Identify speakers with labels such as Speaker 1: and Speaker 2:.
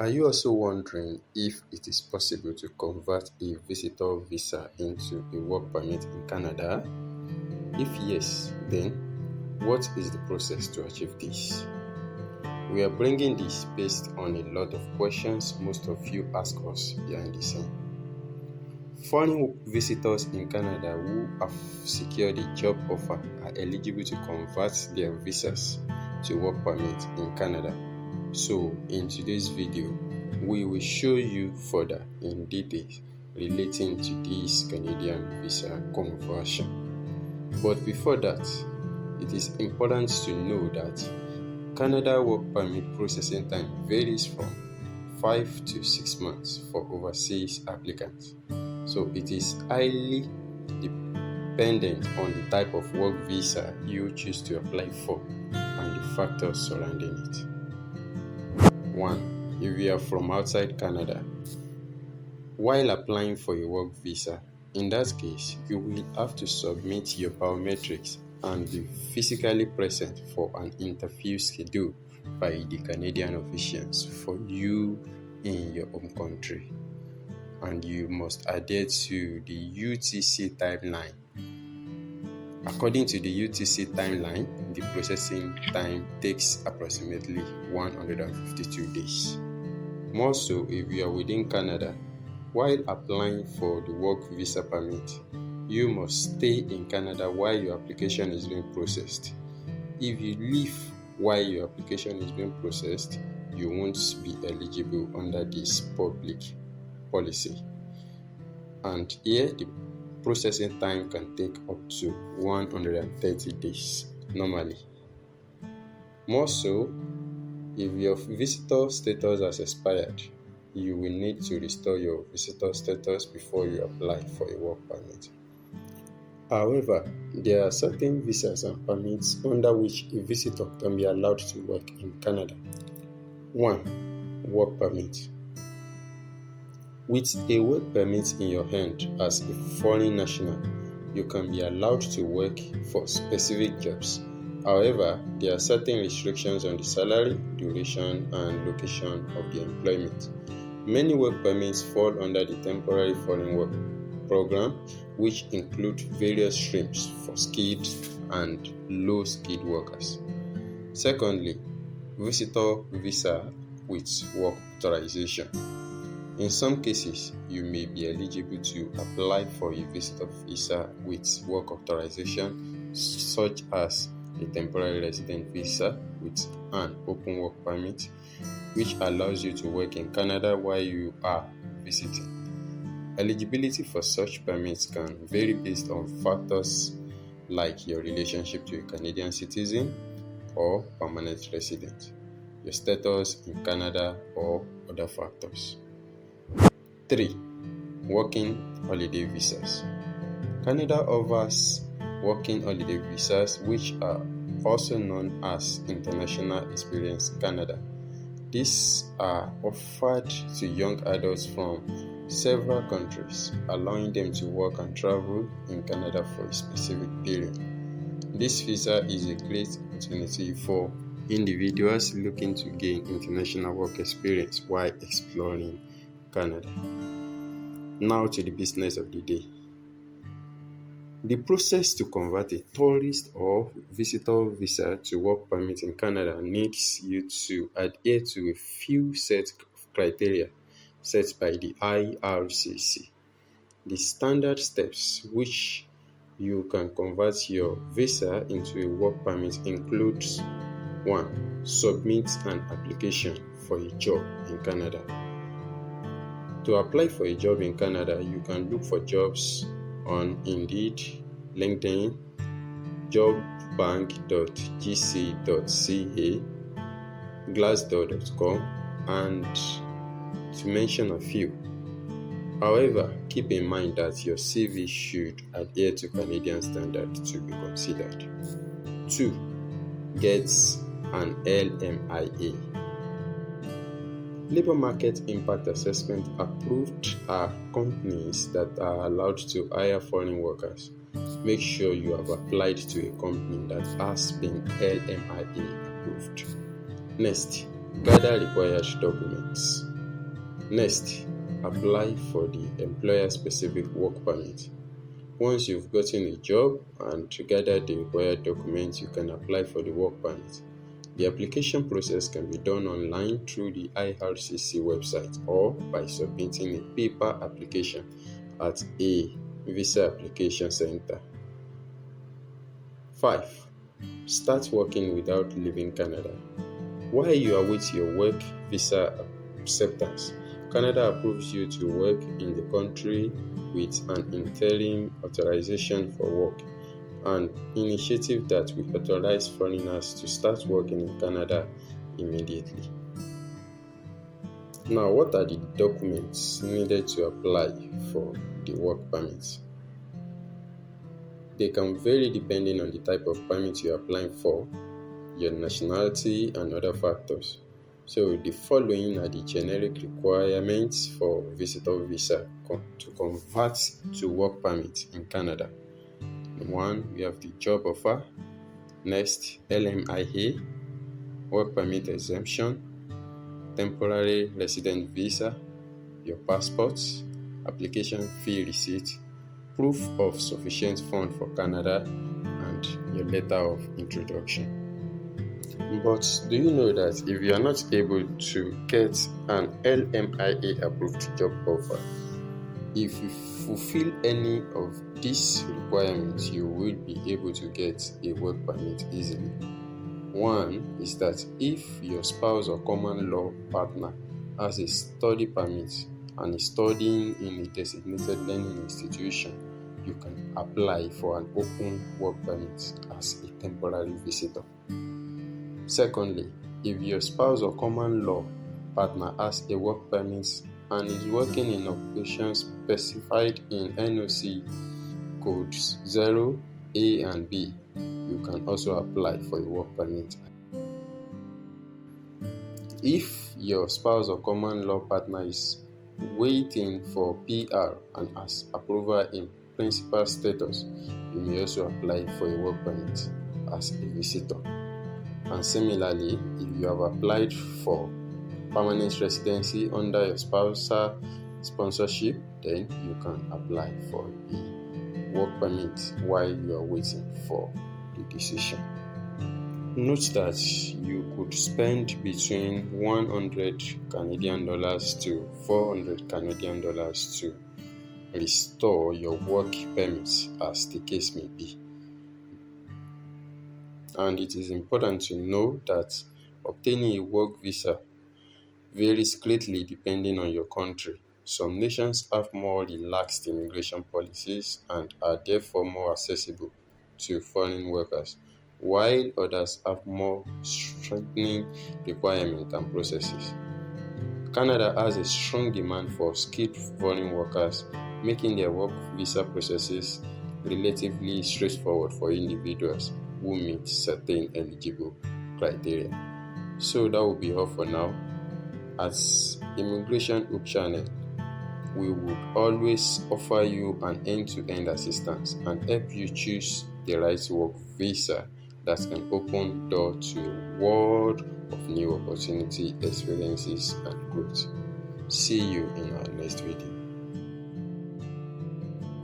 Speaker 1: Are you also wondering if it is possible to convert a visitor visa into a work permit in Canada? If yes, then what is the process to achieve this? We are bringing this based on a lot of questions most of you ask us behind the scene. Foreign visitors in Canada who have secured a job offer are eligible to convert their visas to work permit in Canada. So, in today's video, we will show you further in detail relating to this Canadian visa conversion. But before that, it is important to know that Canada work permit processing time varies from 5 to 6 months for overseas applicants. So it is highly dependent on the type of work visa you choose to apply for and the factors surrounding it. 1. If you are from outside Canada. While applying for a work visa, in that case, you will have to submit your biometrics and be physically present for an interview scheduled by the Canadian officials for you in your home country. And you must adhere to the UTC timeline. According to the UTC timeline, the processing time takes approximately 152 days. More so if you are within Canada. While applying for the work visa permit, you must stay in Canada while your application is being processed. If you leave while your application is being processed, you won't be eligible under this public policy. And here, the processing time can take up to 130 days normally. More so, if your visitor status has expired, you will need to restore your visitor status before you apply for a work permit. However, there are certain visas and permits under which a visitor can be allowed to work in Canada. 1. Work permit. With a work permit in your hand as a foreign national, you can be allowed to work for specific jobs. However, there are certain restrictions on the salary, duration, and location of the employment. Many work permits fall under the temporary foreign work program, which include various streams for skilled and low-skilled workers. Secondly, visitor visa with work authorization. In some cases, you may be eligible to apply for a visitor visa with work authorization, such as a temporary resident visa with an open work permit, which allows you to work in Canada while you are visiting. Eligibility for such permits can vary based on factors like your relationship to a Canadian citizen or permanent resident, your status in Canada, or other factors. 3. Working holiday visas. Canada offers working holiday visas, which are also known as International Experience Canada. These are offered to young adults from several countries, allowing them to work and travel in Canada for a specific period. This visa is a great opportunity for individuals looking to gain international work experience while exploring Canada. Now to the business of the day. The process to convert a tourist or visitor visa to work permit in Canada needs you to adhere to a few set of criteria set by the IRCC. The standard steps which you can convert your visa into a work permit includes 1. Submit an application for a job in Canada. To apply for a job in Canada, you can look for jobs on Indeed, LinkedIn, jobbank.gc.ca, glassdoor.com, and to mention a few. However, keep in mind that your CV should adhere to Canadian standards to be considered. 2. Get an LMIA. Labor Market Impact Assessment approved are companies that are allowed to hire foreign workers. Make sure you have applied to a company that has been LMIA approved. Next, gather required documents. Next, apply for the employer-specific work permit. Once you've gotten a job and gathered the required documents, you can apply for the work permit. The application process can be done online through the IRCC website or by submitting a paper application at a visa application center. 5. Start working without leaving Canada. While you await your work visa acceptance, Canada approves you to work in the country with an interim authorization for work, an initiative that will authorize foreigners to start working in Canada immediately. Now, what are the documents needed to apply for the work permit? They can vary depending on the type of permit you are applying for, your nationality, and other factors. So the following are the generic requirements for visitor visa to convert to work permit in Canada. 1. We have the job offer. Next, LMIA, work permit exemption, temporary resident visa, your passport, application fee receipt, proof of sufficient fund for Canada, and your letter of introduction. But do you know that if you are not able to get an LMIA approved job offer, if you fulfill any of these requirements, you will be able to get a work permit easily. 1 is that if your spouse or common law partner has a study permit and is studying in a designated learning institution, you can apply for an open work permit as a temporary visitor. Secondly, if your spouse or common law partner has a work permit and is working in occupations specified in NOC codes 0, A, and B, you can also apply for a work permit. If your spouse or common law partner is waiting for PR and has approval in principal status, you may also apply for a work permit as a visitor. And similarly, if you have applied for permanent residency under your spousal sponsorship, then you can apply for a work permit while you are waiting for the decision. Note that you could spend between $100 Canadian to $400 Canadian to restore your work permit, as the case may be. And it is important to know that obtaining a work visa varies greatly depending on your country. Some nations have more relaxed immigration policies and are therefore more accessible to foreign workers, while others have more strengthening requirements and processes. Canada has a strong demand for skilled foreign workers, making their work visa processes relatively straightforward for individuals who meet certain eligible criteria. So that will be all for now. As Immigration Hub Channel, we would always offer you an end-to-end assistance and help you choose the right work visa that can open door to a world of new opportunity, experiences, and growth. See you in our next video.